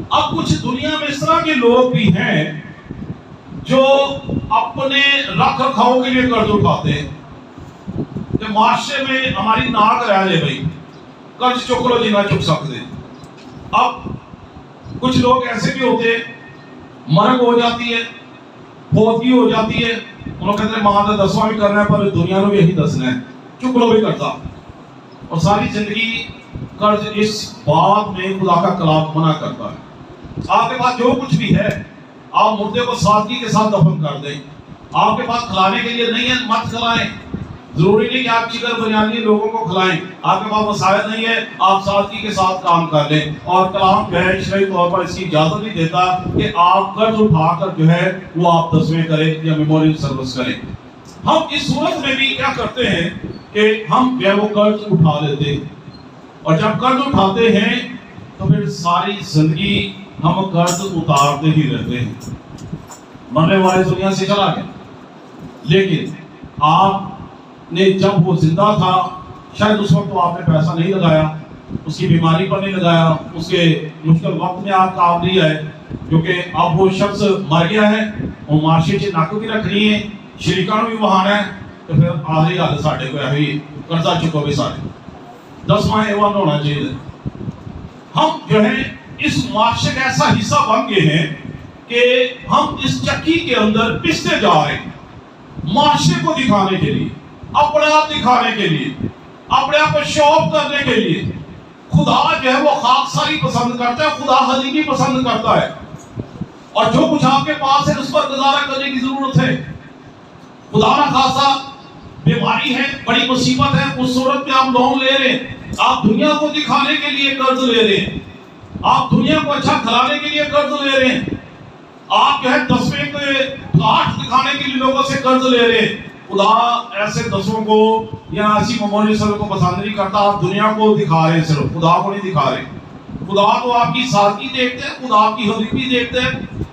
اب کچھ دنیا میں اس طرح کے لوگ بھی ہیں جو اپنے رکھ رکھاؤ کے لیے قرض اٹھاتے ہیں کہ معاشرے میں ہماری ناک رہ جائے بھائی قرض چک لو جنہیں چک سکتے. اب کچھ لوگ ایسے بھی ہوتے ہیں مرگ ہو جاتی ہے, فوتگی ہو جاتی ہے, انہوں کہتے ہیں ماں کا دسواں بھی کرنا ہے پر دنیا میں بھی یہی دسنا ہے, چک لو بھی کرتا, اور ساری زندگی قرض. اس بات میں خدا کا کلام منع کرتا ہے. آپ کے پاس جو کچھ بھی ہے آپ مردے کو سادگی کے ساتھ دفن کر دیں. آپ کے پاس کھلانے کے لیے نہیں ہے مت کھلائیں. ضروری نہیں کہ آپ چکن بریانی لوگوں کو کھلائیں. آپ کے پاس وسائل نہیں ہے آپ سادگی کے ساتھ کام کر لیں. اور کلام جو ہے شرعی طور پر اس کی اجازت نہیں دیتا کہ آپ قرض اٹھا کر جو ہے وہ آپ دسویں کریں یا میموریل سروس کریں. ہم اس صورت میں بھی کیا کرتے ہیں کہ ہم جو ہے وہ قرض اٹھا لیتے ہیں, اور جب قرض اٹھاتے ہیں تو پھر ساری زندگی ہم قرض اتارتے ہی رہتے ہیں. مرنے والے دنیا سے چلا گیا, لیکن آپ نے جب وہ زندہ تھا شاید اس وقت تو آپ نے پیسہ نہیں لگایا, اس کی بیماری پر نہیں لگایا, اس کے مشکل وقت میں آپ کام نہیں آئے, کیونکہ اب وہ شخص مر گیا ہے, وہ معاشی سے ناکو بھی رکھنی ہے, شریکان بھی بہانا ہے, تو پھر آخری حالت ساڈے کو ہے قرضہ چکو بھی سارے 10واں ایوان ہونا چاہیے. ہم جو ہے اس معاشرے کا ایسا حصہ بن گئے ہیں کہ ہم اس چکی کے اندر پستے جا رہے ہیں معاشرے کو دکھانے کے لیے, اپنے آپ دکھانے کے لیے, اپنے آپ کو شو آف کرنے کے لیے. خدا جو ہے وہ خاکساری پسند کرتا ہے, خدا حقیقی پسند کرتا ہے, اور جو کچھ آپ کے پاس ہے اس پر گزارا کرنے کی ضرورت ہے. خدا نہ خاصا بیماری ہے, بڑی مصیبت ہے, اس صورت میں آپ لون لے رہے ہیں, آپ دنیا کو دکھانے کے لیے قرض لے رہے ہیں, آپ دنیا کو اچھا کھلانے کے لیے قرض لے رہے ہیں, آپ جو ہے دسویں کے کاٹ دکھانے کے لیے لوگوں سے قرض لے رہے ہیں. خدا ایسے دسوں کو یا ایسی میموری سر کو پسند نہیں کرتا. آپ دنیا کو دکھا رہے ہیں, صرف خدا کو نہیں دکھا رہے. خدا تو آپ کی سادگی دیکھتے ہیں, خدا آپ کی حقیقی دیکھتے ہیں,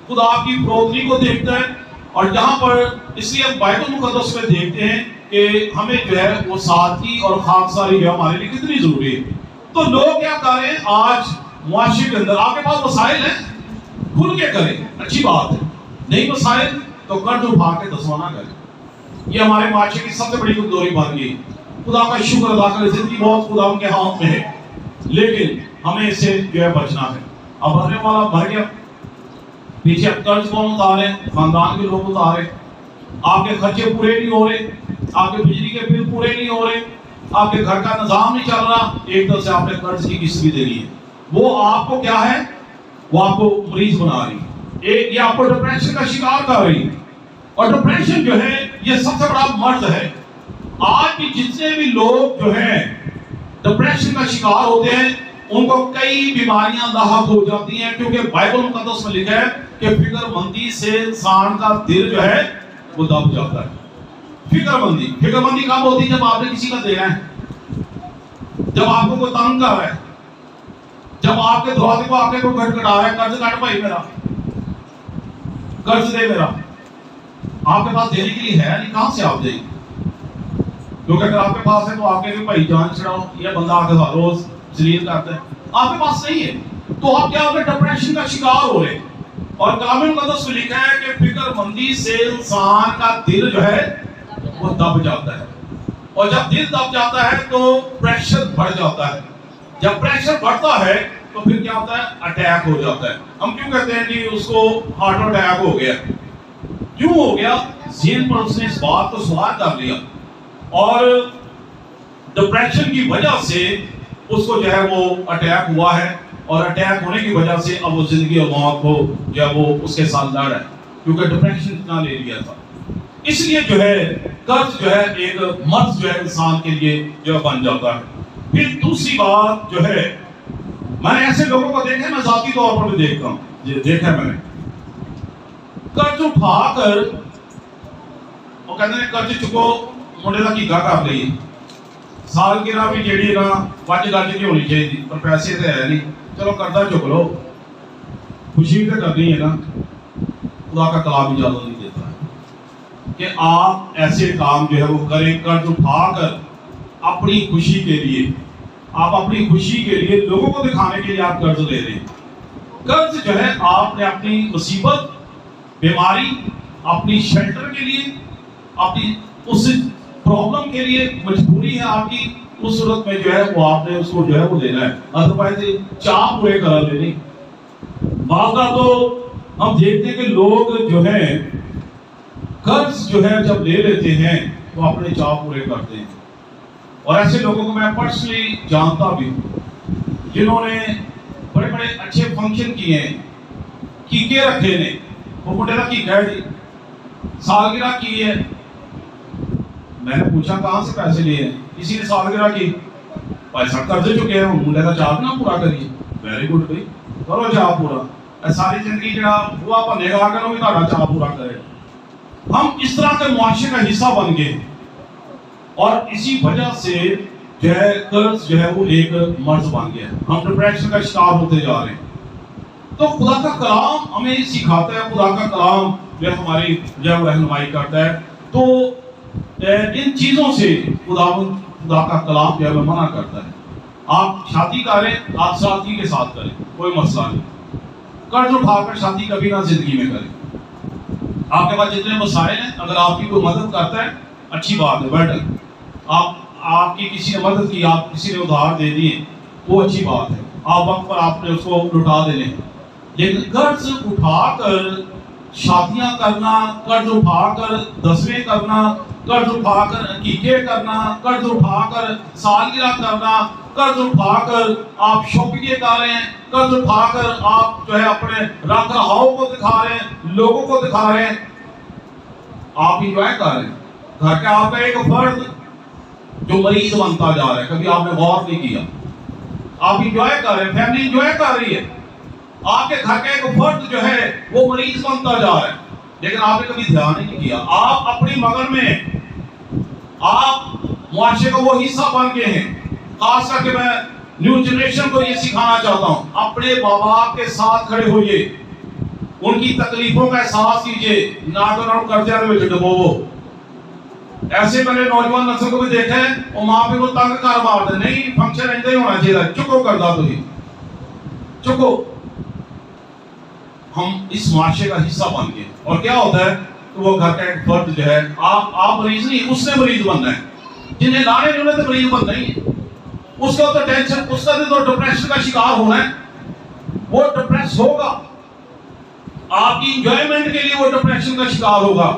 خدا آپ کی فروتنی کو دیکھتا ہے. اور یہاں پر اس لیے ہم بائبل مقدس میں دیکھتے ہیں کہ ہمیں جو ہے وہ سادگی اور خاکساری جو ہمارے لیے کتنی ضروری ہے. تو لوگ کیا کر رہے ہیں آج معاشرے کے اندر, آپ کے پاس وسائل ہیں کھل کے کریں, اچھی بات ہے, نہیں وسائل تو قرض اٹھا کے دسواں نہ کریں. یہ ہمارے معاشرے کی سب سے بڑی کمزوری بن گئی. خدا کا شکر ادا کریں, زندگی بہت خدا ان کے ہاتھ میں ہے, لیکن ہمیں اس سے جو ہے بچنا ہے. اب بھرنے والا بھر گیا, پیچھے اب قرض کون اتارے؟ خاندان کے لوگ اتارے. آپ کے خرچے پورے نہیں ہو رہے, آپ کے بجلی کے بل پورے نہیں ہو رہے, آپ کے گھر کا نظام نہیں چل رہا, ایک طرف سے آپ نے قرض کی قسط بھی دے رہی ہے. وہ آپ کو کیا ہے, وہ آپ کو مریض بنا رہی ہے, ایک یہ آپ کو ڈپریشن کا شکار کر رہی ہے. اور ڈپریشن جو ہے یہ سب سے بڑا مرض ہے. آج بھی جتنے بھی لوگ جو ہیں ڈپریشن کا شکار ہوتے ہیں ان کو کئی بیماریاں لاحق ہو جاتی ہیں, کیونکہ بائبل مقدس میں لکھا ہے کہ فکر مندی سے انسان کا دل جو ہے وہ دب جاتا ہے. فکر مندی کب ہوتی ہے؟ جب آپ نے کسی کا دینا ہے, جب آپ کو کوئی تنگ کر رہا ہے, جب آپ کے دروازے کو آپ کے کوئی کھٹکھٹا رہا ہے, قرض کاٹ بھائی میرا, قرض دے میرا. آپ کے پاس دینے کے لیے ہے نہیں, کہاں سے آپ دیں گے؟ کیونکہ اگر آپ کے پاس ہے تو آپ کے بھی بھائی جان چھڑاؤ, یہ بندہ آ کے روز ذلیل کرتا ہے. آپ کے پاس نہیں ہے تو آپ کیا ہوگے, ڈپریشن کا شکار ہو رہے. اور کلام مقدس میں لکھا ہے کہ فکر مندی سے انسان کا دل جو ہے وہ دب جاتا ہے, اور جب دل دب جاتا ہے تو پریشر بڑھ جاتا ہے. جب پریشر بڑھتا ہے تو پھر کیا ہوتا ہے, اٹیک ہو جاتا ہے. ہم کیوں کہتے ہیں کہ اس کو ہارٹ اٹیک ہو گیا؟ کیوں ہو گیا؟ ذہن پر اس نے اس بات کو سوار کر لیا, اور ڈپریشن کی وجہ سے اس کو جو ہے وہ اٹیک ہوا ہے, اور اٹیک ہونے کی وجہ سے اب وہ زندگی اور موت کو جو ہے وہ اس کے ساتھ لڑ ہے, کیونکہ ڈپریشن اتنا لے لیا تھا. اس لیے جو ہے قرض جو ہے ایک مرض جو ہے انسان کے لیے جو ہے بن جاتا ہے. پھر دوسری بات جو ہے, میں نے ایسے لوگوں کو دیکھا, میں ذاتی طور پر بھی دیکھتا ہوں, دیکھا ہے میں نے, قرض اٹھا کر وہ کہتے ہیں قرض چکو منڈے کا کیگا کر لئیے, سال کی راہ بھی جیڑی نا وج گج کی ہونی چاہیے تھی, پر پیسے تو ہے نہیں, چلو قرضہ چک لو, خوشی تو کرنی ہے نا. خدا کا کلام اجازت نہیں دیتا ہے کہ آپ ایسے کام جو ہے وہ کریں قرض اٹھا کر اپنی خوشی کے لیے, آپ اپنی خوشی کے لیے لوگوں کو دکھانے کے لیے آپ قرض لے رہے ہیں. قرض جو ہے آپ نے اپنی مصیبت، بیماری، اپنی شیلٹر کے لیے، اپنی اس پرابلم کے لیے مجبوری ہے آپ کی، اس صورت میں جو ہے وہ آپ نے اس کو جو ہے وہ لینا ہے، ادروائز چاپ ہوئے قرض لینی۔ بعض تو ہم دیکھتے ہیں کہ لوگ جو ہے قرض جو ہے جب لے لیتے ہیں تو اپنے چاپ پورے کرتے ہیں، اور ایسے لوگوں کو میں پرسنلی جانتا بھی ہوں جنہوں نے بڑے بڑے اچھے فنکشن کیے ہیں، کیکے رکھے نے، وہ منڈے کا کیکا ہے جی، سالگرہ کی ہے، میں نے پوچھا کہاں سے پیسے لیے ہیں، کسی نے سالگرہ کی، پیسہ قرضے چکے ہیں، منڈے کا چاپ نہ پورا کریے، ویری گڈ بھائی کرو چاپ پورا، ساری زندگی جڑا ہوا بنے گا کہ وہ تہاڈا چاپ پورا کرے۔ ہم اس طرح کے معاشرے کا حصہ بن گئے، اور اسی وجہ سے جو ہے قرض جو ہے وہ ایک مرض بن گیا ہے، ہم ڈپریشن کا شکار ہوتے جا رہے ہیں۔ تو خدا کا کلام ہمیں سکھاتا ہے، خدا کا کلام جو ہے ہماری جو ہے رہنمائی کرتا ہے، تو ان چیزوں سے خدا کا کلام جو ہے منع کرتا ہے۔ آپ شادی کریں، آپ سادگی کے ساتھ کریں، کوئی مسئلہ نہیں، قرض اٹھا کر شادی کبھی نہ زندگی میں کریں۔ آپ کے پاس جتنے مسائل ہیں، اگر آپ کی کوئی مدد کرتا ہے اچھی بات ہے، بیٹر، آپ کی کسی نے مدد کی، آپ کسی نے ادھار دے دیے، وہ اچھی بات ہے، آپ وقت پر آپ نے اس کو لوٹا دینے۔ لیکن قرض اٹھا کر شادیاں کرنا، قرض اٹھا کر دسویں کرنا، قرض اٹھا کر عقیقے کرنا، قرض اٹھا کر سالگرہ کرنا، قرض اٹھا کر آپ شوقیے کر رہے ہیں، قرض اٹھا کر آپ جو ہے اپنے رکھ رکھاؤ کو دکھا رہے ہیں، لوگوں کو دکھا رہے ہیں، آپ انجوائے کر رہے ہیں۔ گھر کا آپ کا ایک فرد جو مریض بنتا جا رہا ہے، کبھی آپ نے غور نہیں کیا، آپ انجوائے کر رہے ہیں، فیملی انجوائے کر رہی ہے، آپ کے گھر کا ایک فرد جو ہے وہ مریض بنتا جا رہا ہے، لیکن آپ نے کبھی دھیان نہیں کیا۔ آپ اپنی مگن میں آپ معاشرے کا وہ حصہ بن گئے ہیں۔ خاص کر کے میں نیو جنریشن کو یہ سکھانا چاہتا ہوں، اپنے ماں باپ کے ساتھ کھڑے ہوئیے، ان کی تکلیفوں کا احساس کیجئے، نہ تو نہ قرضے میں ڈبو۔ ایسے میں نے نوجوان نسل کو بھی دیکھا ہے، وہ ماں پہ کو تنگ کر مارتے، نہیں فنکشن ایسے ہی ہونا چاہیے، چکو کردہ تو ہی چکو۔ ہم اس معاشرے کا حصہ بن گئے، اور کیا ہوتا ہے کہ وہ گھر کا ایک فرد جو ہے، آپ مریض نہیں، اس نے مریض بننا ہے، جنہیں لانے انہوں نے تو مریض بننا ہی ہے، اس کا تو ٹینشن، اس کا تو ڈپریشن کا شکار ہونا ہے، وہ ڈپریس ہوگا، آپ کی انجوائمنٹ کے لیے وہ ڈپریشن کا شکار ہوگا،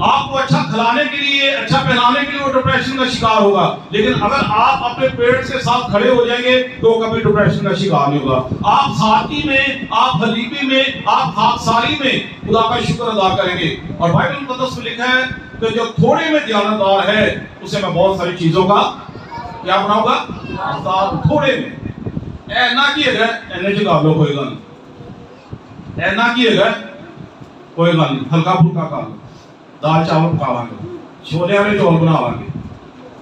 آپ کو اچھا کھلانے کے لیے، اچھا پہنانے کے لیے وہ ڈپریشن کا شکار ہوگا۔ لیکن اگر آپ اپنے پیرنٹس کے ساتھ کھڑے ہو جائیں گے تو کبھی ڈپریشن کا شکار نہیں ہوگا۔ آپ سادگی میں، آپ غریبی میں، آپ خاکساری میں خدا کا شکر ادا کریں گے۔ اور بائبل مقدس میں لکھا ہے کہ جو تھوڑے میں دیانتدار ہے اسے میں بہت ساری چیزوں کا کیا بناؤں گا، تھوڑے میں نہ کیے گئے انرجی کا لوگ کوئی گا نہیں، نہ کیے گئے کوئی گا نہیں، ہلکا پھلکا کر لو، دال چاول پکاواں گے، چھولے والے چول بناواں گے،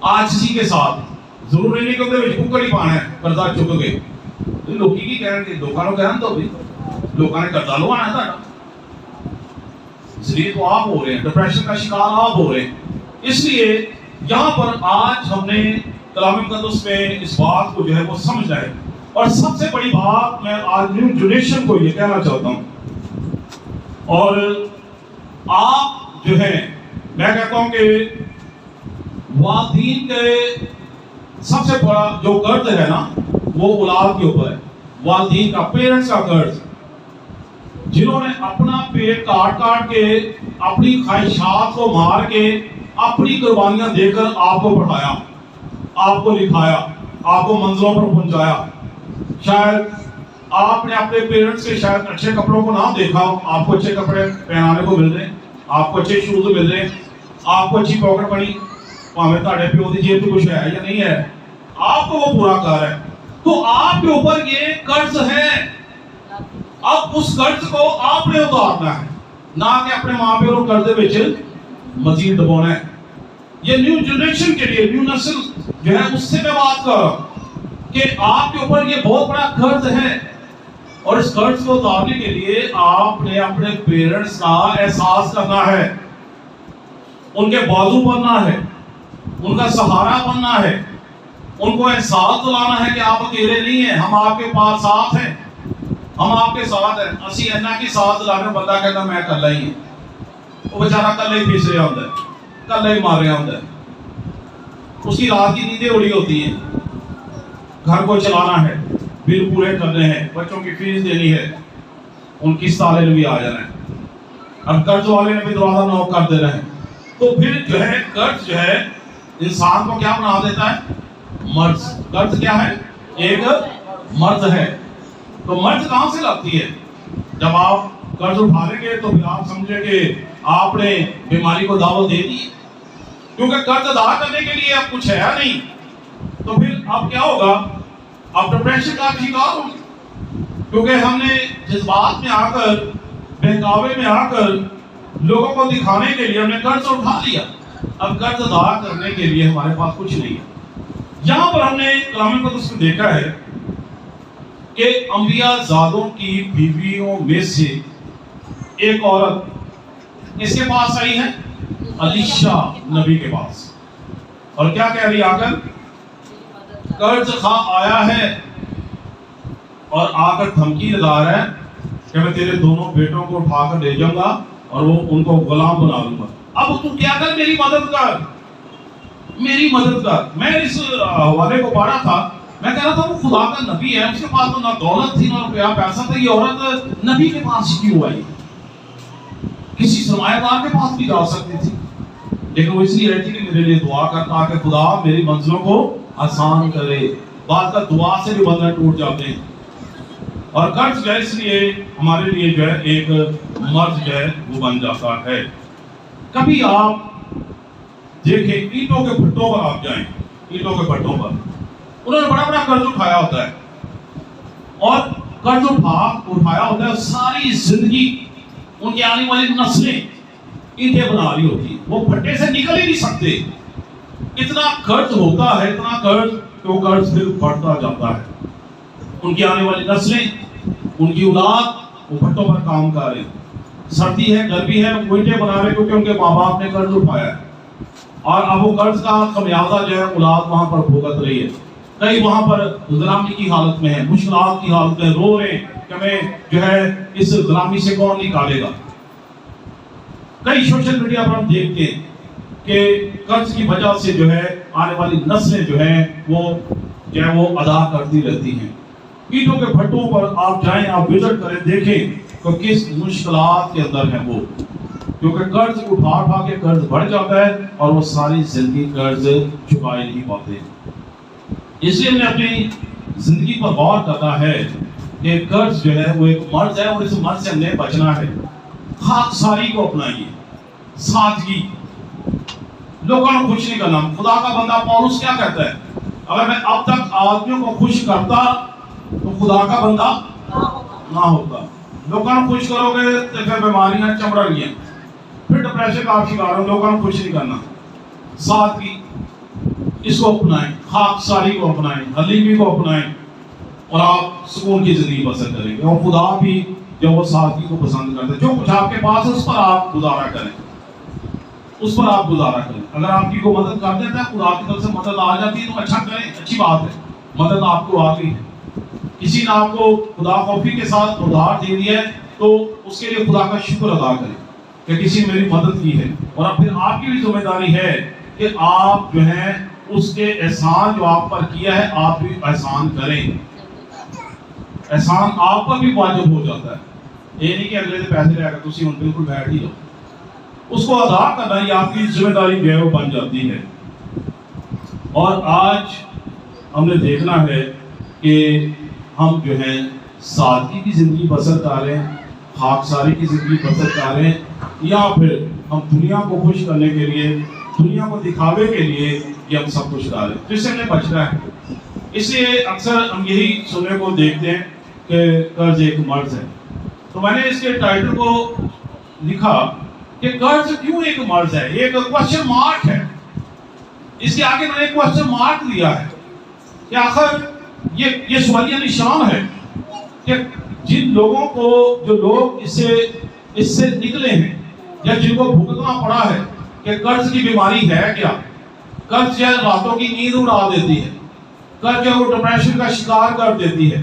آج اسی کے ساتھ ضروری نہیں کہ اندر وچ ککڑ ہی پانا ہے، قرضہ چک گئے لوکی کی کہن گے، لوکاں نوں کہن تو بھی لوکاں نے قرضہ لوانا ہے تہاڈا، اس لیے تو آپ ہو رہے ہیں، ڈپریشن کا شکار آپ ہو رہے ہیں۔ اس لیے یہاں پر آج ہم نے کلام مقدس میں اس بات کو جو ہے وہ سمجھنا ہے، اور سب سے بڑی بات میں آج نیو جنریشن کو یہ کہنا چاہتا ہوں، اور آپ جو ہے میں کہتا ہوں کہ والدین کے سب سے بڑا جو قرض ہے نا وہ اولاد کے اوپر ہے، والدین کا، پیرنٹس کا قرض، جنہوں نے اپنا پیٹ کاٹ کاٹ کے، اپنی خواہشات کو مار کے، اپنی قربانیاں دے کر آپ کو پڑھایا، آپ کو لکھایا، آپ کو منزلوں پر پہنچایا۔ شاید آپ نے اپنے پیرنٹس کے شاید اچھے کپڑوں کو نہ دیکھا، آپ کو اچھے کپڑے پہنانے کو مل رہے ہیں، آپ کو اچھے شوز مل رہے ہیں، آپ کو اچھی پاکٹ بنی، پاویں تہاڈے پیو دی جیب تے کچھ ہے یا نہیں ہے، آپ کو وہ پورا کر ہے، تو آپ کے اوپر یہ قرض ہے۔ اب اس قرض کو آپ نے اتارنا ہے، نہ کہ اپنے ماں پیو کو قرض وچ مزید دبونا ہے۔ یہ نیو جنریشن کے لیے، نیو نسل جو ہے اس سے میں بات کر رہا ہوں کہ آپ کے اوپر یہ بہت بڑا قرض ہے، اور اس قرض کو اتارنے کے لیے آپ نے اپنے پیرنٹس کا احساس کرنا ہے، ان کے بازو بننا ہے، ان کا سہارا بننا ہے، ان کو احساس دلانا ہے کہ آپ اکیلے نہیں ہیں، ہم آپ کے پاس ساتھ ہیں، ہم آپ کے ساتھ ہیں، اسی اینا کی ساتھ لانے بندہ کہتا میں کلا ہی ہوں، وہ بیچارہ کلا ہی پیس رہا ہوتا ہے، کلا ہی مار رہا ہوتا ہے، اس کی رات کی نیندیں اڑی ہوتی ہیں، گھر کو چلانا ہے، بل پورے کرنے ہیں، بچوں کی فیس دینی ہے، ان کی سالے نے بھی آ جانا ہے، اب قرض والے نے بھی دروازہ نوک کر دینا ہے، تو پھر جو ہے قرض جو ہے انسان کو کیا بنا دیتا ہے؟ مرض۔ قرض کیا ہے؟ ایک مرض ہے۔ تو مرض کہاں سے لگتی ہے؟ جب آپ قرض اٹھا لیں گے تو پھر آپ سمجھیں کہ آپ نے بیماری کو دعوت دے دی، کیونکہ قرض ادا کرنے کے لیے اب کچھ ہے نہیں، تو پھر اب کیا ہوگا؟ اب ڈپریشن کا شکار ہوں گے، کیونکہ ہم نے جذبات میں آ کر، بہکاوے میں آ کر لوگوں کو دکھانے کے لیے ہم نے قرض اٹھا لیا، اب قرض ادا کرنے کے لیے ہمارے پاس کچھ نہیں ہے۔ یہاں پر ہم نے کلام مقدس میں دیکھا ہے کہ انبیاء زادوں کی بیویوں میں سے ایک عورت اس کے پاس آئی ہے، الیشا نبی کے پاس، اور کیا کہہ رہی آ کر؟ قرض خواہ آیا ہے اور آ کر دھمکی لگا رہا ہے کہ میں تیرے دونوں بیٹوں کو اٹھا کر لے جاؤں گا اور وہ ان کو غلام بنا لوں گا، اب تو کیا کر، میری مدد کر، میری مدد کر۔ میں اس حوالے کو پڑھا تھا، میں کہہ رہا تھا وہ خدا کا نبی ہے، اس کے پاس تو نہ دولت تھی نہ روپیہ پیسہ تھا، یہ عورت نبی کے پاس کیوں آئی؟ کسی سرمایہ دار کے پاس بھی جا سکتی تھی، لیکن وہ اس لیے رہتی کہ میرے لیے دعا کرتا کہ خدا میری منزلوں کو آسان کرے۔ بعد کا دعا سے بھی بندھن ٹوٹ جاتے ہیں، اور قرض جو ہے اس لیے ہمارے لیے جو ہے ایک مرض جو ہے وہ بن جاتا ہے۔ کبھی آپ دیکھیں اینٹوں کے بھٹوں پر آپ جائیں، اینٹوں کے بھٹوں پر انہوں نے بڑا بڑا قرض اٹھایا ہوتا ہے، اور قرض اٹھایا ہوتا ہے، ساری زندگی ان کی آنے والی نسلیں اینٹیں بنا رہی ہوتی ہیں، وہ بھٹے سے نکل ہی نہیں سکتے، اتنا قرض ہوتا ہے، اتنا قرض کہ وہ قرض پھر بڑھتا جاتا ہے، ان کی آنے والی نسلیں، ان کی اولاد وہ بھٹوں پر کام کر رہے ہیں، سردی ہے گرمی ہے وہ اینٹیں بنا رہے کیونکہ ان کے ماں باپ نے قرض اٹھایا ہے، اور اب وہ قرض کا خمیازہ جو ہے اولاد وہاں پر بھگت رہی ہے، کئی وہاں پر غلامی کی حالت میں ہے، مشکلات کی حالت میں رو رہے کہ ہمیں جو ہے اس غلامی سے کون نکالے گا۔ کئی سوشل میڈیا پر ہم دیکھتے ہیں کہ قرض کی وجہ سے جو ہے آنے والی نسلیں جو ہیں وہ ادا کرتی رہتی ہیں۔ اینٹوں کے بھٹوں پر آپ جائیں، آپ وزٹ کریں، دیکھیں کہ کس مشکلات کے اندر ہیں وہ، کیونکہ قرض اٹھا کے قرض بڑھ جاتا ہے اور وہ ساری زندگی قرض چکائے نہیں پاتے۔ اس لیے ہمیں اپنی زندگی پر غور کرنا ہے کہ قرض جو ہے وہ ایک مرض ہے، اور اس مرض سے ہم نے بچنا ہے۔ خاکساری کو اپنائیے، سادگی، لوگوں کو خوش نہیں کرنا۔ خدا کا بندہ پولس کیا کہتا ہے؟ اگر میں اب تک آدمیوں کو خوش کرتا تو خدا کا بندہ نہ ہوتا۔ لوگوں کو خوش کرو گے تو پھر بیماریاں چمڑ گی، پھر ڈپریشن کا شکار ہو۔ لوگوں کو خوش نہیں کرنا، سادگی اس کو اپنائیں، خاکساری کو اپنائیں، حلیمی کو اپنائیں، اور آپ سکون کی زندگی بسر کریں گے۔ اور خدا بھی جو وہ سادگی کو پسند کرتا ہے، جو کچھ آپ کے پاس ہے اس پر آپ گزارا کریں، اس پر آپ گزارا کریں۔ اگر آپ کی کو مدد کر دیتا ہے، خدا کی طرف سے مدد آ جاتی ہے تو اچھا کریں، اچھی بات ہے، مدد آپ کو آ گئی ہے۔ کسی نے آپ کو خدا خوفی کے ساتھ ادھار دے دیا ہے تو اس کے لیے خدا کا شکر ادا کریں کہ کسی نے میری مدد کی ہے، اور اب پھر آپ کی بھی ذمہ داری ہے کہ آپ جو ہے اس کے احسان جو آپ پر کیا ہے آپ بھی احسان کریں۔ احسان آپ پر بھی واجب ہو جاتا ہے، یہ نہیں کہ اگلے دن پیسے لے کر تسی ہن بالکل بیٹھ ہی جاؤ، اس کو ادا کرنا یہ آپ کی ذمہ داری جو ہے وہ بن جاتی ہے۔ اور آج ہم نے دیکھنا ہے کہ ہم جو ہے سادگی کی زندگی بسر کر رہے ہیں، خاکساری کی زندگی بسر کر رہے ہیں، یا پھر ہم دنیا کو خوش کرنے کے لیے، دنیا کو دکھاوے کے لیے یہ ہم سب کچھ کر رہے ہیں، تو اس سے ہمیں بچنا ہے۔ اس لیے اکثر ہم یہی سننے کو دیکھتے ہیں کہ قرض ایک مرض ہے، تو میں نے اس کے ٹائٹل کو لکھا کہ قرض کیوں ایک مرض ہے، یہ ایک کوسچن مارک ہے، اس کے آگے میں نے ایک کوسچن مارک دیا ہے کہ آخر یہ سوالیہ نشان ہے کہ جن لوگوں کو، جو لوگ اس سے نکلے ہیں یا جن کو بھگتنا پڑا ہے کہ قرض کی بیماری ہے کیا، قرض جو راتوں کی نیند اڑا دیتی ہے، قرض جو ڈپریشن کا شکار کر دیتی ہے،